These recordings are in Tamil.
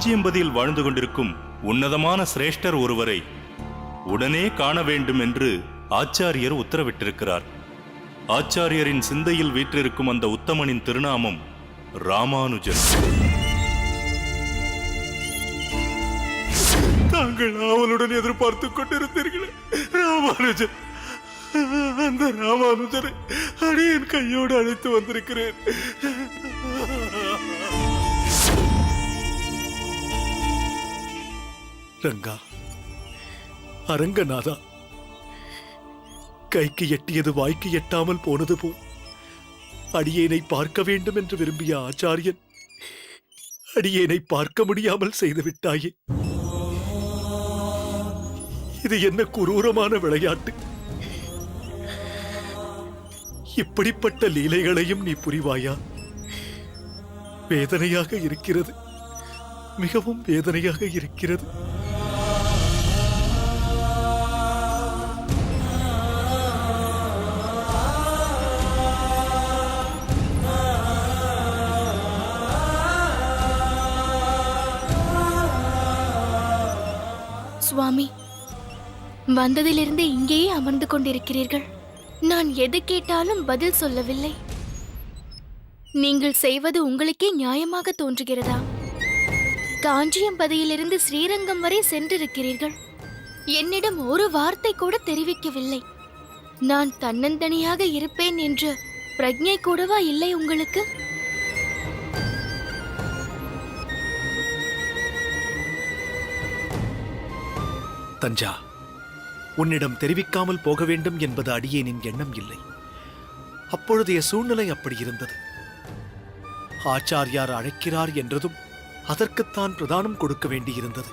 காஞ்சியம்பதியில் வாழ்ந்து கொண்டிருக்கும் உன்னதமான சிரேஷ்டர் ஒருவரை உடனே காண வேண்டும் என்று ஆச்சாரியர் உத்தரவிட்டிருக்கிறார். ஆச்சாரியரின் சிந்தையில் வீற்றிருக்கும் அந்த உத்தமனின் திருநாமம் ராமானுஜன். தாங்கள் ஆவலுடன் எதிர்பார்த்துக் கொண்டிருந்தீர்களே ராமானுஜன், அந்த ராமானுஜனை அடியேன் கையோடு அழைத்து வந்திருக்கிறேன். ரங்கா, அரங்கநாதா, கைக்கு எட்டியது வாய்க்கு எட்டாமல் போனது போல் அடியேனை பார்க்க வேண்டும் என்று விரும்பிய ஆச்சாரியன் அடியேனை பார்க்க முடியாமல் செய்துவிட்டாயே. இது என்ன குரூரமான விளையாட்டு! இப்படிப்பட்ட லீலைகளையும் நீ புரிவாயா? வேதனையாக இருக்கிறது, மிகவும் வேதனையாக இருக்கிறது. சுவாமி, வந்ததிலிருந்து இங்கேயே அமர்ந்து கொண்டிருக்கிறீர்கள். நான் எது கேட்டாலும் பதில் சொல்லவில்லை. நீங்கள் செய்வது உங்களுக்கே நியாயமாக தோன்றுகிறதா? காஞ்சியம்பதியிலிருந்து ஸ்ரீரங்கம் வரை சென்றிருக்கிறீர்கள். என்னிடம் ஒரு வார்த்தை கூட தெரிவிக்கவில்லை. நான் தன்னந்தனியாக இருப்பேன் என்ற பிரஜை கூடவா இல்லை உங்களுக்கு? தஞ்சா, உன்னிடம் தெரிவிக்காமல் போக வேண்டும் என்பது அடியேனின் எண்ணம் இல்லை. அப்பொழுதைய சூழ்நிலை அப்படி இருந்தது. ஆச்சாரியார் அழைக்கிறார் என்றதும் அதற்குத்தான் பிரதானம் கொடுக்க வேண்டியிருந்தது.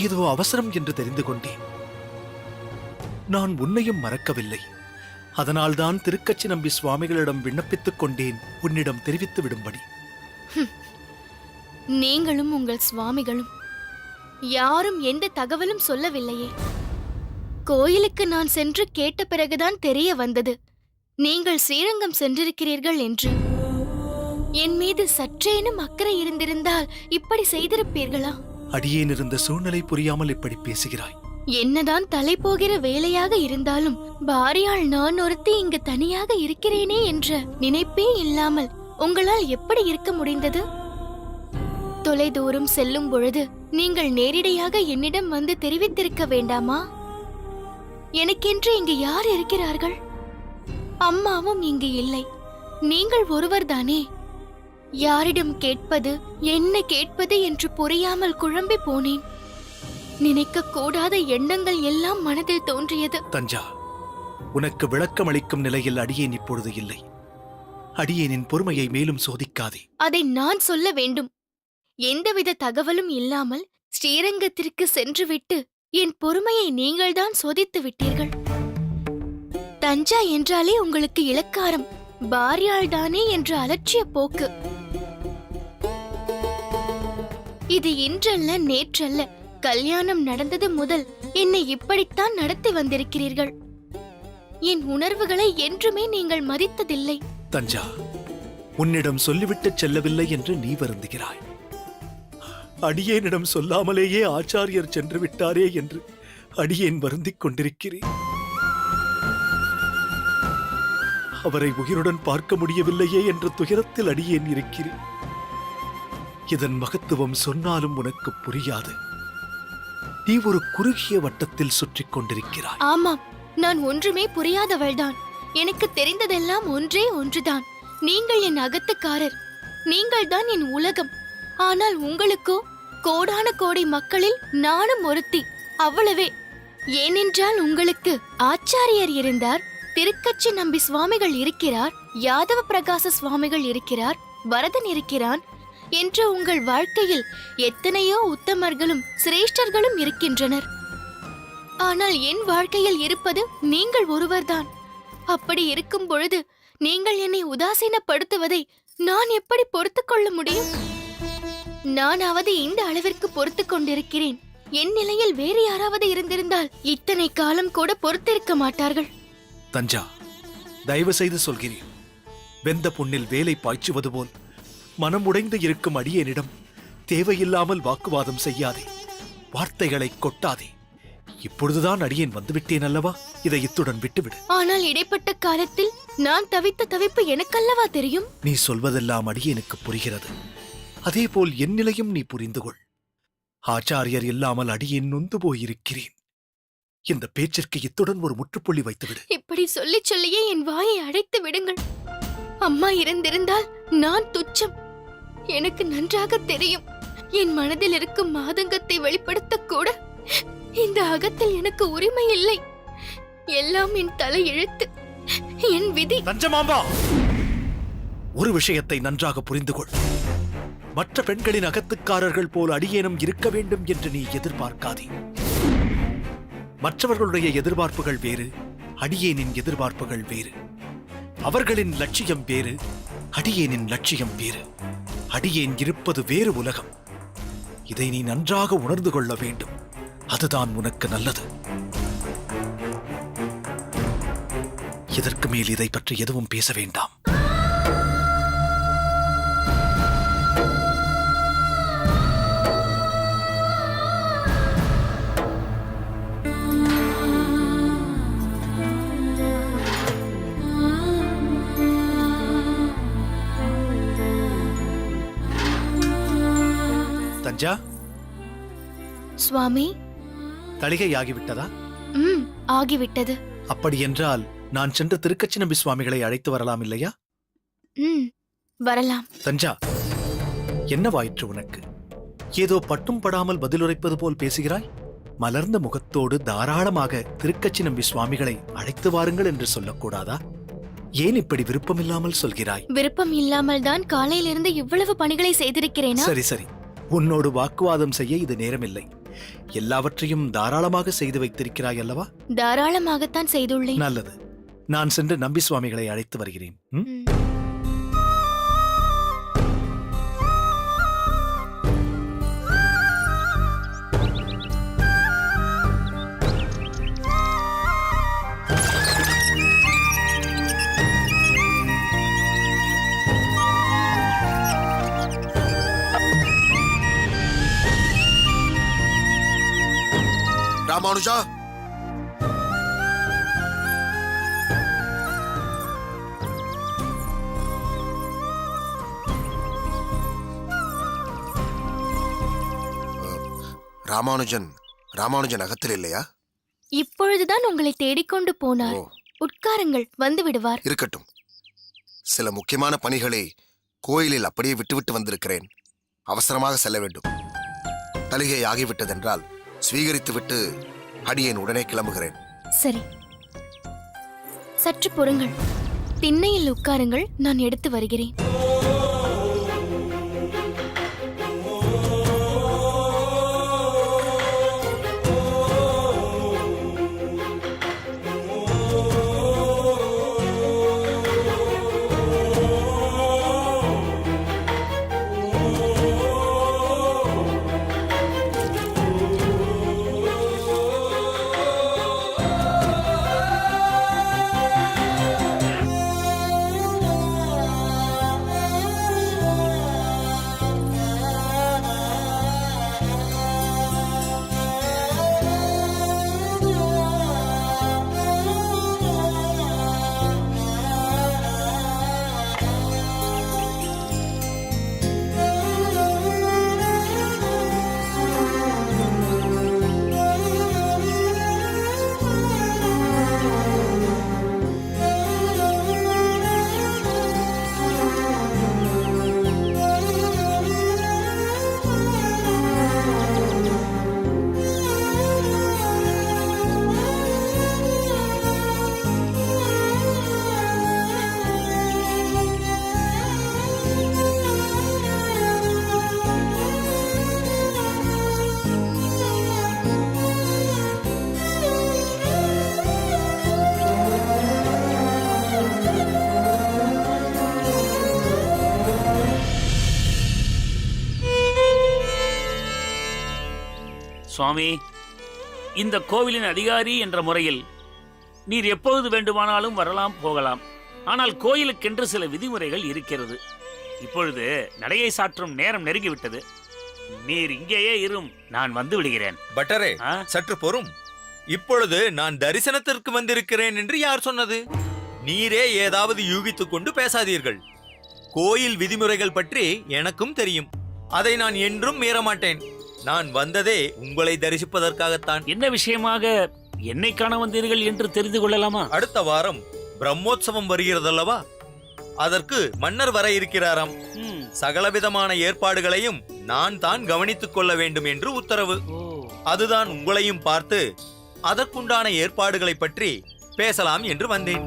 ஏதோ அவசரம் என்று தெரிந்து கொண்டேன். நான் உன்னையும் மறக்கவில்லை. அதனால்தான் திருக்கச்சி நம்பி சுவாமிகளிடம் விண்ணப்பித்துக் கொண்டேன், உன்னிடம் தெரிவித்து விடும்படி. நீங்களும் உங்கள் சுவாமிகளும் யாரும் எந்த தகவலும் சொல்லவில்லையே. கோயிலுக்கு நான் சென்று கேட்ட பிறகுதான் தெரிய வந்தது நீங்கள் ஸ்ரீரங்கம் சென்றிருக்கிறீர்கள் என்று. என் மீது சற்றேனும் அக்கறை இருந்திருந்தால் இப்படி செய்திருப்பீர்களா? அடியேன் இருந்த சூழ்நிலை புரியாமல் இப்படி பேசுகிறாய். என்னதான் தலை போகிற வேலையாக இருந்தாலும் பாரியாள் நான் ஒருத்தி இங்கு தனியாக இருக்கிறேனே என்ற நினைப்பே இல்லாமல் உங்களால் எப்படி இருக்க முடிந்தது? தொலைதூரம் செல்லும் பொழுது நீங்கள் நேரிடையாக என்னிடம் வந்து தெரிவித்திருக்க வேண்டாமா? எனக்கென்று இங்கு யார் இருக்கிறார்கள்? அம்மாவும் இங்கு இல்லை. நீங்கள் ஒருவர்தானே. யாரிடம் கேட்பது, என்ன கேட்பது என்று புரியாமல் குழம்பி போனேன். நினைக்க கூடாத எண்ணங்கள் எல்லாம் மனதில் தோன்றியது. தஞ்சா, உனக்கு விளக்கம் அளிக்கும் நிலையில் அடியேன் இப்பொழுது இல்லை. அடியேனின் பொறுமையை மேலும் சோதிக்காதே. அதை நான் சொல்ல வேண்டும். எந்தவித தகவலும் இல்லாமல் ஸ்ரீரங்கத்திற்கு சென்றுவிட்டு என் பொறுமையை நீங்கள்தான் சோதித்து விட்டீர்கள். தஞ்சா என்றாலே உங்களுக்கு இலக்காரம், பாரியாள்தானே என்ற அலட்சிய போக்கு. இது இன்றல்ல நேற்றல்ல, கல்யாணம் நடந்தது முதல் என்னை இப்படித்தான் நடத்தி வந்திருக்கிறீர்கள். என் உணர்வுகளை என்றுமே நீங்கள் மதித்ததில்லை. தஞ்சா, உன்னிடம் சொல்லிவிட்டு செல்லவில்லை என்று நீ வருந்துகிறாய். அடியேனிடம் சொல்லாமலேயே ஆச்சாரியர் சென்று விட்டாரே என்று அடியேன் வருந்திக் கொண்டிருக்கிறேன். அவரை உயிருடன் பார்க்க முடியவில்லையே என்ற துயரத்தில் அடியேன் இருக்கிறேன். இதன் மகத்துவம் சொன்னாலும் உனக்கு புரியாது. நீ ஒரு குறுகிய வட்டத்தில் சுற்றிக் கொண்டிருக்கிறாய். ஆமாம், நான் ஒன்றுமே புரியாதவள்தான். எனக்கு தெரிந்ததெல்லாம் ஒன்றே ஒன்றுதான். நீங்கள் என் அகத்துக்காரர், நீங்கள் தான் என் உலகம். ஆனால் உங்களுக்கோ கோடான கோடி மக்களில் நானும் ஒருத்தி, அவ்வளவே. ஏனென்றால் உங்களுக்கு ஆச்சாரியர் இருந்தார், திருக்கச்சி நம்பி சுவாமிகள் இருக்கிறார், யாதவ பிரகாச சுவாமிகள் இருக்கிறார், வரதன் இருக்கிறான் என்ற உங்கள் வாழ்க்கையில் எத்தனையோ உத்தமர்களும் சிரேஷ்டர்களும் இருக்கின்றனர். ஆனால் என் வாழ்க்கையில் இருப்பது நீங்கள் ஒருவர்தான். அப்படி இருக்கும் பொழுது நீங்கள் என்னை உதாசீனப்படுத்துவதை நான் எப்படி பொறுத்துக் கொள்ள முடியும்? நானாவது இந்த அளவிற்கு பொறுத்துக் கொண்டிருக்கிறேன். என் நிலையில் வேறு யாராவது இருந்திருந்தால் இத்தனை காலம் கூட பொறுத்திருக்க மாட்டார்கள். தஞ்சா, தயவு செய்து சொல்கிறேன். வெந்த புண்ணில் வேலை பாய்ச்சுவது போல் மனம் உடைந்து இருக்கும் அடியேனிடம் தேவையில்லாமல் வாக்குவாதம் செய்யாதே, வார்த்தைகளை கொட்டாதே. இப்பொழுதுதான் அடியேன் வந்துவிட்டேன் அல்லவா? இதை இத்துடன் விட்டுவிடு. ஆனால் இடைப்பட்ட காலத்தில் நான் தவித்த தவிப்பு எனக்கல்லவா தெரியும்? நீ சொல்வதெல்லாம் அடியேனுக்கு புரிகிறது. அதேபோல் என் நிலையும் நீ புரிந்து கொள். ஆச்சாரியர் இல்லாமல் அடியேன் நொந்து போயிருக்கிறேன். இந்த பேச்சிற்கு இத்துடன் ஒரு முற்றுப்புள்ளி வைத்துவிடு. இப்படி சொல்லி சொல்லியே என் வாயை அடைத்து விடுங்கள். அம்மா இருந்திருந்தால் நான் துச்சம். எனக்கு நன்றாக தெரியும். என் மனதில் இருக்கும் ஆதங்கத்தை வெளிப்படுத்த கூட இந்த அகத்தில் எனக்கு உரிமை இல்லை. எல்லாம் என் தலை எழுத்து, என் விதி. தஞ்சமாம்பா, ஒரு விஷயத்தை நன்றாக புரிந்து கொள். மற்ற பெண்களின் அகத்துக்காரர்கள் போல் அடியேனும் இருக்க வேண்டும் என்று நீ எதிர்பார்க்காதே. மற்றவர்களுடைய எதிர்பார்ப்புகள் வேறு, அடியேனின் எதிர்பார்ப்புகள் வேறு. அவர்களின் லட்சியம் வேறு, அடியேனின் லட்சியம் வேறு. அடியேன் இருப்பது வேறு உலகம். இதை நீ நன்றாக உணர்ந்து கொள்ள வேண்டும். அதுதான் உனக்கு நல்லது. இதற்கு மேல் இதை பற்றி எதுவும் பேச வேண்டாம். தஞ்சா, சுவாமி, தளிகையாகிவிட்டதா? ஆகிவிட்டது. அப்படியென்றால் நான் சென்று திருக்கச்சி நம்பி சுவாமிகளை அழைத்து வரலாம் இல்லையா? வரலாம். தஞ்சா, என்னவாயிற்று உனக்கு? ஏதோ பட்டும் படாமல் பதிலுரைப்பது போல் பேசுகிறாய். மலர்ந்த முகத்தோடு தாராளமாக திருக்கச்சி நம்பி சுவாமிகளை அழைத்து வாருங்கள் என்று சொல்லக்கூடாதா? ஏன் இப்படி விருப்பமில்லாமல் சொல்கிறாய்? விருப்பம் இல்லாமல் தான் காலையிலிருந்து இவ்வளவு பணிகளை செய்திருக்கிறேனா? சரி சரி, உன்னோடு வாக்குவாதம் செய்ய இது நேரமில்லை. எல்லாவற்றையும் தாராளமாக செய்து வைத்திருக்கிறாய் அல்லவா? தாராளமாகத்தான் செய்துள்ளேன். நல்லது. நான் சென்று நம்பி சுவாமிகளை அழைத்து வருகிறேன். ராமானுஜா, ராமானுஜன் அகத்தில் இல்லையா? இப்பொழுதுதான் உங்களை தேடிக்கொண்டு போனார். உட்காருங்கள், வந்து விடுவார். இருக்கட்டும். சில முக்கியமான பணிகளை கோயிலில் அப்படியே விட்டுவிட்டு வந்திருக்கிறேன். அவசரமாக செல்ல வேண்டும். தலிகை ஆகிவிட்டதென்றால் ஸ்வீகரித்துவிட்டு அடியேன் உடனே கிளம்புகிறேன். சரி, சற்று பொறுங்கள். திண்ணையில் உட்காருங்கள், நான் எடுத்து வருகிறேன். சுவாமி, இந்த கோவிலின் அதிகாரி என்ற முறையில் நீர் எப்பொழுது வேண்டுமானாலும் வரலாம் போகலாம். ஆனால் கோயிலுக்கென்று சில விதிமுறைகள் இருக்கிறது. இப்பொழுது நடையை சாற்றும் நேரம் நெருங்கிவிட்டது. நீர் இங்கேயே இரும், நான் வந்து விடுகிறேன். பட்டரே, ஆ? சற்று பொறும். இப்பொழுது நான் தரிசனத்திற்கு வந்திருக்கிறேன் என்று யார் சொன்னது? நீரே ஏதாவது யூகித்துக் கொண்டு பேசாதீர்கள். கோயில் விதிமுறைகள் பற்றி எனக்கும் தெரியும். அதை நான் என்றும் மீறமாட்டேன். நான் வந்ததே உங்களை தரிசிப்பதற்காகத்தான். என்ன விஷயமாக என்னை காண வந்தீர்கள் என்று தெரிந்து கொள்ளலாமா? அடுத்த வாரம் பிரம்மோற்சவம் வருகிறதல்லவா? அதற்கு மன்னர் வர இருக்கிறாராம். ம். சகலவிதமான ஏற்பாடுகளையும் நான் தான் கவனித்துக் கொள்ள வேண்டும் என்று உத்தரவு. ஓ. அதுதான் உங்களையும் பார்த்து அதற்குண்டான ஏற்பாடுகளை பற்றி பேசலாம் என்று வந்தேன்.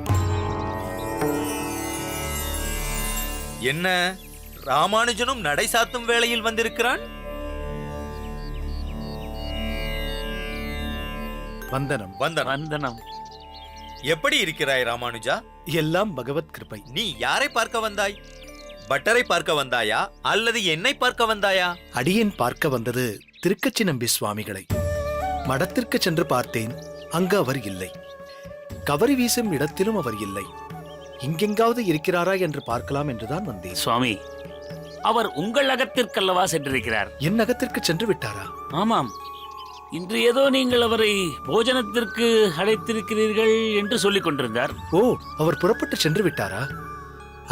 என்ன, ராமானுஜனும் நடை சாத்தும் வேளையில் வந்திருக்கிறான்? வந்தனம். வந்தனம். வந்தனம். எப்படி இருக்கிறாய் ராமானுஜா? எல்லாம் பகவத் கிருபை. நீ யாரை பார்க்க வந்தாய்? பட்டரை பார்க்க வந்தாயா அல்லது என்னை பார்க்க வந்தாயா? அடியேன் பார்க்க வந்தது திருக்கச்சி நம்பி சுவாமிகளை. மடத்திற்கு சென்று பார்த்தேன், அங்கு அவர் இல்லை. கவரி வீசும் இடத்திலும் அவர் இல்லை. இங்கெங்காவது இருக்கிறாரா என்று பார்க்கலாம் என்றுதான் வந்தேன். சுவாமி, அவர் உங்கள் அகத்திற்கல்லவா சென்றிருக்கிறார்? என் அகத்திற்கு சென்று விட்டாரா? ஆமாம். இன்று ஏதோ நீங்கள் அவரை போஜனத்திற்கு அழைத்திருக்கிறீர்கள் என்று சொல்லிக் கொண்டிருந்தார். ஓ, அவர் புறப்பட்டு சென்று விட்டாரா?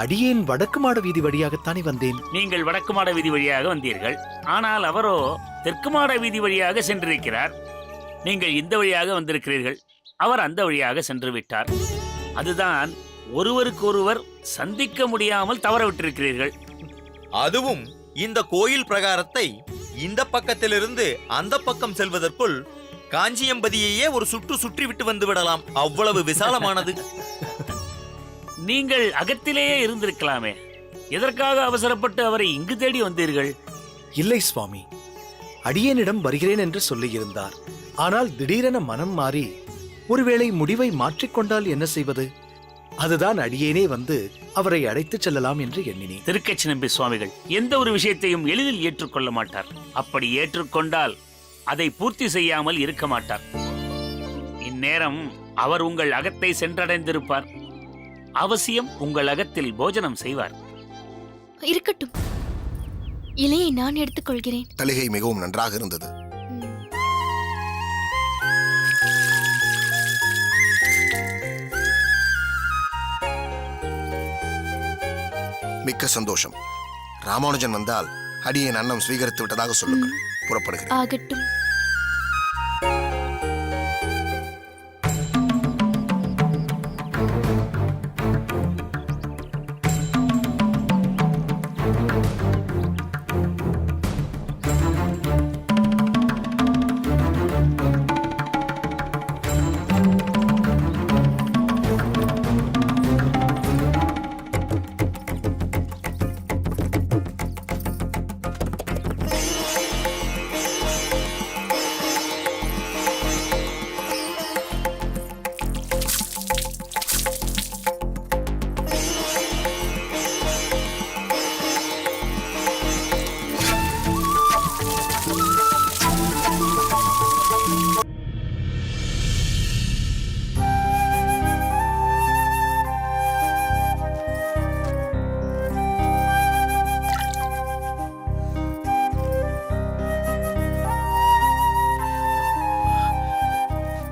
அடியேன் வடக்கு மாட வீதி வழியாகத்தானே வந்தேன். நீங்கள் வடக்கு மாட வீதி வழியாக வந்தீர்கள். ஆனால் அவரோ தெற்கு மாட வீதி வழியாக சென்றிருக்கிறார். நீங்கள் இந்த வழியாக வந்திருக்கிறீர்கள். அவர் அந்த வழியாக சென்று விட்டார். அதுதான் ஒருவருக்கொருவர் சந்திக்க முடியாமல் தவறவிட்டிருக்கிறீர்கள். அதுவும் இந்த கோயில் பிரகாரத்தை இந்த பக்கத்திலிருந்து அந்த பக்கம் செல்வதற்குள் காஞ்சியம்பதியையே ஒரு சுற்று சுற்றி விட்டு வந்து விடலாம். அவ்வளவு விசாலமானது. நீங்கள் அகத்திலேயே இருந்திருக்கலாமே. எதற்காக அவசரப்பட்டு அவரை இங்கு தேடி வந்தீர்கள்? இல்லை சுவாமி, அடியேனிடம் வருகிறேன் என்று சொல்லியிருந்தார். ஆனால் திடீரென மனம் மாறி ஒருவேளை முடிவை மாற்றிக்கொண்டால் என்ன செய்வது? அதுதான் அடியேனே வந்து அவரை அழைத்துச் செல்லலாம் என்று எண்ணினேன். திருக்கச்சி நம்பி சுவாமிகள் எந்த ஒரு விஷயத்தையும் எளிதில் ஏற்றுக்கொள்ள மாட்டார். அப்படி ஏற்றுக்கொண்டால் அதை பூர்த்தி செய்யாமல் இருக்க மாட்டார். இந்நேரம் அவர் உங்கள் அகத்தை சென்றடைந்திருப்பார். அவசியம் உங்கள் அகத்தில் போஜனம் செய்வார். இருக்கட்டும், இலையை நான் எடுத்துக்கொள்கிறேன். தலிகை மிகவும் நன்றாக இருந்தது. ம். மிக்க சந்தோஷம். ராமானுஜன் வந்தால் அடியேன் அன்னம் ஸ்வீகரித்து விட்டதாக சொல்லுங்கள். புறப்படுகிறேன். ஆகட்டும்.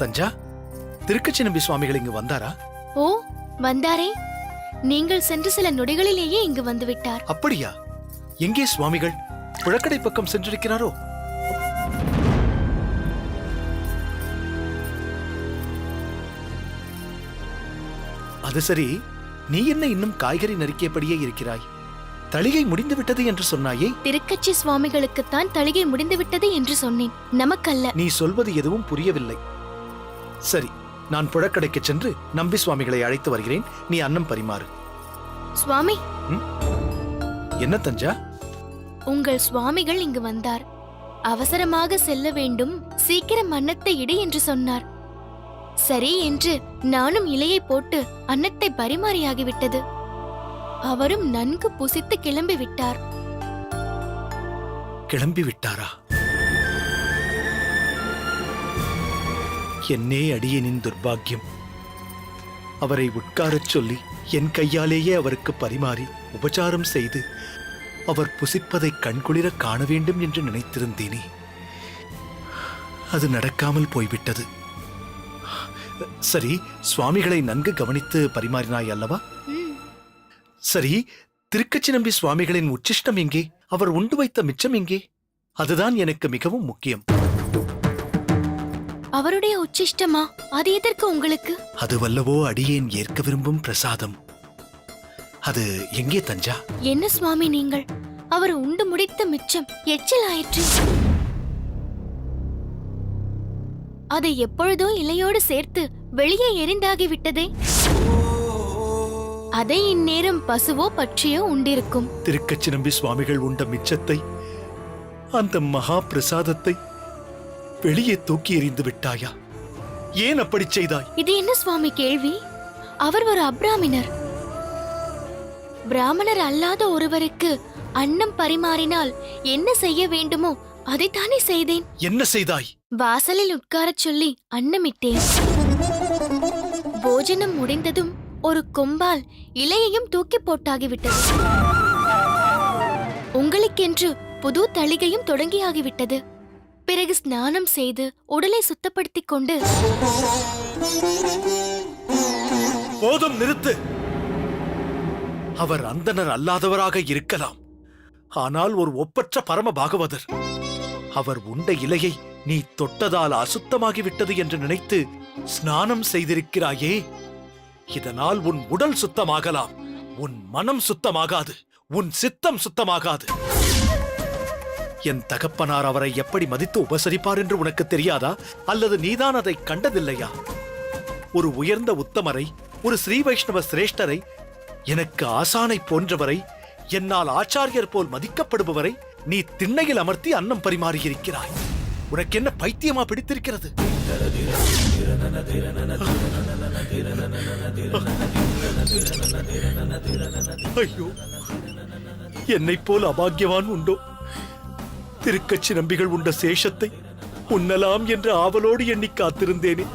தஞ்சா, திருக்கச்சி நம்பி சுவாமிகள் இங்கு வந்தாரா? ஓ, வந்தாரே. நீங்கள் சென்று சில நொடிகளிலேயே இங்கு வந்து விட்டார். அப்படியா? எங்கே சுவாமிகள்? புழக்கடை பக்கம் சென்றிருக்கிறாரோ? அது சரி, நீ என்ன இன்னும் காய்கறி நறுக்கியபடியே இருக்கிறாய்? தளிகை முடிந்து விட்டது என்று சொன்னாயே. திருக்கச்சி சுவாமிகளுக்குத்தான் தளிகை முடிந்து விட்டது என்று சொன்னேன், நமக்கல்ல. நீ சொல்வது எதுவும் புரியவில்லை. சரி, நான் புழக்கடைக்கு சென்று நம்பி சுவாமிகளை அழைத்து வருகிறேன். நீ அன்னம் பரிமாறு. சுவாமி, என்ன தஞ்சா? உங்கள் சுவாமிகள் இங்கு வந்தார். அவசரமாக செல்ல வேண்டும், சீக்கிரம் அன்னத்தை இடு என்று சொன்னார். சரி என்று நானும் இலையை போட்டு அன்னத்தை பரிமாறியாகிவிட்டது. அவரும் நன்கு புசித்து கிளம்பி விட்டார். கிளம்பி விட்டாரா? என்னே அடியேனின் துர்பாக்கியம். அவரை உட்காரச் சொல்லி என் கையாலேயே அவருக்கு பரிமாறி உபச்சாரம் செய்து அவர் புசிப்பதை கண்குளிர காண வேண்டும் என்று நினைத்திருந்தேனே, அது நடக்காமல் போய்விட்டது. சரி, சுவாமிகளை நன்கு கவனித்து பரிமாறினாய் அல்லவா? ம், சரி, திருக்கச்சி நம்பி சுவாமிகளின் உச்சிஷ்டம் எங்கே? அவர் உண்டு வைத்த மிச்சம் எங்கே? அதுதான் எனக்கு மிகவும் முக்கியம். அவருடைய உச்சிஷ்டமா? அது எதற்கு உங்களுக்கு? அதுவல்லவோ அடியேன் ஏற்க விரும்பும் பிரசாதம். அது எங்கே தஞ்சா? என்ன சுவாமி நீங்கள்? அவர் உண்டு முடித்த மிச்சம் எச்சில் ஆயிற்று. அதை எப்பொழுதோ இலையோடு சேர்த்து வெளியே எரிந்தாகிவிட்டதே. அதை இந்நேரம் பசுவோ பட்சியோ உண்டிருக்கும். திருக்கச்சி நம்பி சுவாமிகள் உண்ட மிச்சத்தை, அந்த மகா பிரசாதத்தை வெளியே தூக்கி எறிந்து விட்டாயா? ஏன் அப்படி செய்தாய்? இது என்ன சுவாமி கேள்வி? அவர் ஒரு அப்ராமினர். பிராமணர் அல்லாத ஒருவருக்கு அன்னம் பரிமாறினால் என்ன செய்ய வேண்டுமோ அதைத்தானே செய்தேன். என்ன செய்தாய்? வாசலில் உட்காரச் சொல்லி அன்னமிட்டேன். போஜனம் முடிந்ததும் ஒரு கொம்பால் இலையையும் தூக்கி போட்டாகிவிட்டது. உங்களுக்கென்று புது தளிகையும் தொடங்கியாகிவிட்டது. பிறகு ஸ்நானம் செய்து உடலை சுத்தப்படுத்திக் கொண்டு போதும், நிறுத்து. அவர் அந்தணர் அல்லாதவராக இருக்கலாம், ஆனால் ஒரு ஒப்பற்ற பரம பாகவதர். அவர் உண்ட இலையை நீ தொட்டதால் அசுத்தமாகிவிட்டது என்று நினைத்து ஸ்நானம் செய்திருக்கிறாயே. இதனால் உன் உடல் சுத்தமாகலாம், உன் மனம் சுத்தமாகாது, உன் சித்தம் சுத்தமாகாது. என் தகப்பனார் அவரை எப்படி மதித்து உபசரிப்பார் என்று உனக்கு தெரியாதா? அல்லது நீதான் அதை கண்டதில்லையா? ஒரு உயர்ந்த உத்தமரை, ஒரு ஸ்ரீ வைஷ்ணவ சிரேஷ்டரை, எனக்கு ஆசானை போன்றவரை, என்னால் ஆச்சாரியர் போல் மதிக்கப்படுபவரை நீ திண்ணையில் அமர்த்தி அன்னம் பரிமாறியிருக்கிறாய். உனக்கு என்ன பைத்தியமா பிடித்திருக்கிறது? ஐயோ, என்னைப் போல் அபாக்கியவான் உண்டோ? திருக்கச்சி நம்பிகள் உண்ட சேஷத்தை உண்ணலாம் என்று ஆவலோடு எண்ணி காத்திருந்தேனே.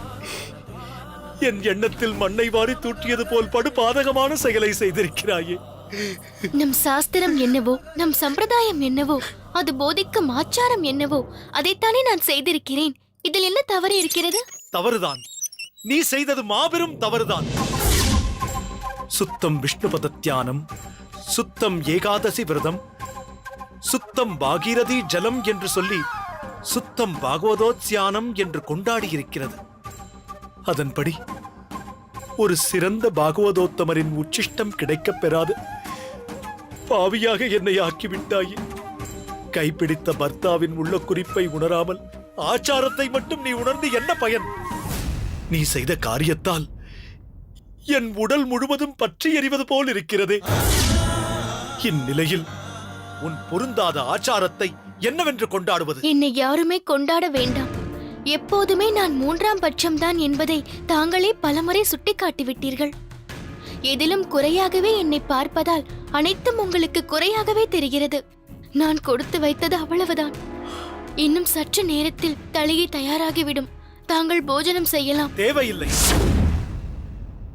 என் எண்ணத்தில் மண்ணை வாரி தூற்றியது போல் படு பாதகமான செயலை செய்திருக்கிறாயே. நம் சாஸ்திரம் என்னவோ, நம் சம்பிரதாயம் என்னவோ, அது போதிக்கும் ஆச்சாரம் என்னவோ அதைத்தானே நான் செய்திருக்கிறேன். இதில் என்ன தவறு இருக்கிறது? தவறுதான். நீ செய்தது மாபெரும் தவறுதான். சுத்தம் விஷ்ணுபத தியானம், சுத்தம் ஏகாதசி விரதம், சுத்தம் பாகீரதி ஜலம் என்று சொல்லி சுத்தம் பாகவதோத்யானம் என்று கொண்டாடி இருக்கிறது. அதன்படி ஒரு சிறந்த பாகவதோத்தமரின் உச்சிஷ்டம் கிடைக்கப் பெறாது பாவியாக என்னை ஆக்கிவிட்டாயே. கைப்பிடித்த பர்த்தாவின் உள்ள குறிப்பை உணராமல் ஆச்சாரத்தை மட்டும் நீ உணர்ந்து என்ன பயன்? நீ செய்த காரியத்தால் என் உடல் முழுவதும் பற்றி எறிவது போல் இருக்கிறதே. இந்நிலையில் உன் பொருந்தாத ஆச்சாரத்தை என்னவென்று கொண்டாடுவது? என்னை யாருமே கொண்டாட வேண்டாம். எப்போதுமே நான் மூன்றாம் பட்சம்தான் என்பதை தாங்களே பலமுறை சுட்டிக்காட்டிவிட்டீர்கள். எதிலும் குறையாகவே என்னை பார்ப்பதால் அனைத்தும் உங்களுக்கு குறையாகவே தெரிகிறது. நான் கொடுத்து வைத்தது அவ்வளவுதான். இன்னும் சற்று நேரத்தில் தளிகை தயாராகிவிடும். தாங்கள் போஜனம் செய்யலாம். தேவையில்லை.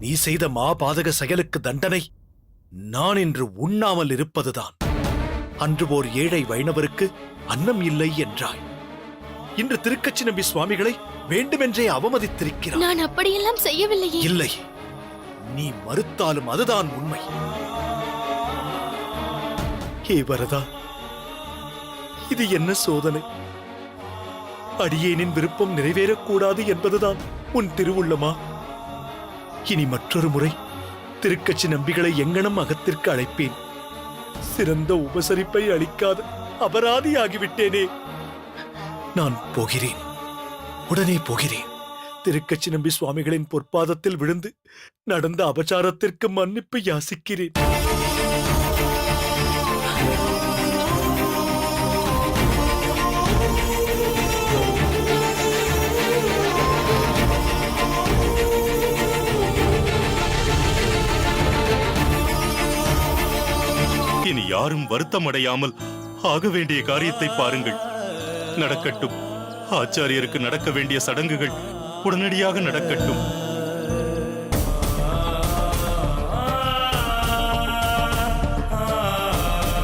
நீ செய்த மாபாதக செயலுக்கு தண்டனை நான் இன்று உண்ணாமல் இருப்பதுதான். அன்று ஓர் ஏழை வைணவருக்கு அன்னம் இல்லை என்றாய். இன்று திருக்கச்சி நம்பி சுவாமிகளை வேண்டுமென்றே அவமதித்திருக்கிறாய். நான் அப்படியெல்லாம் செய்யவில்லையே. இல்லை, நீ மறுத்தாலும் அதுதான் உண்மை. ஹே வரதா, இது என்ன சோதனை? அடியேனின் விருப்பம் நிறைவேறக்கூடாது என்பதுதான் உன் திருவுள்ளமா? இனி மற்றொரு முறை திருக்கச்சி நம்பிகளை எங்கனம் அகத்திற்கு அழைப்பேன். சிறந்த உபசரிப்பை அளிக்காத அபராதியாகிவிட்டேனே. நான் போகிறேன், உடனே போகிறேன். திருக்கச்சி நம்பி சுவாமிகளின் பொற்பாதத்தில் விழுந்து நடந்த அபச்சாரத்திற்கு மன்னிப்பு யாசிக்கிறேன். இனி யாரும் வருத்தமடையாமல் ஆக வேண்டிய காரியத்தை பாருங்கள். நடக்கட்டும். ஆச்சாரியருக்கு நடக்க வேண்டிய சடங்குகள் உடனடியாக நடக்கட்டும்.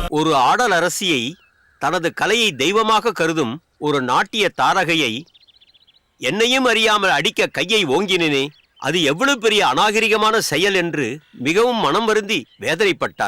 ஒரு ஆடல் அரசியை, தனது கலையை தெய்வமாக கருதும் ஒரு நாட்டிய தாரகையை என்னையும் அறியாமல் அடிக்க கையை ஓங்கினேனே, அது எவ்வளவு பெரிய அநாகரிகமான செயல் என்று மிகவும் மனம் வருந்தி வேதனைப்பட்டார்.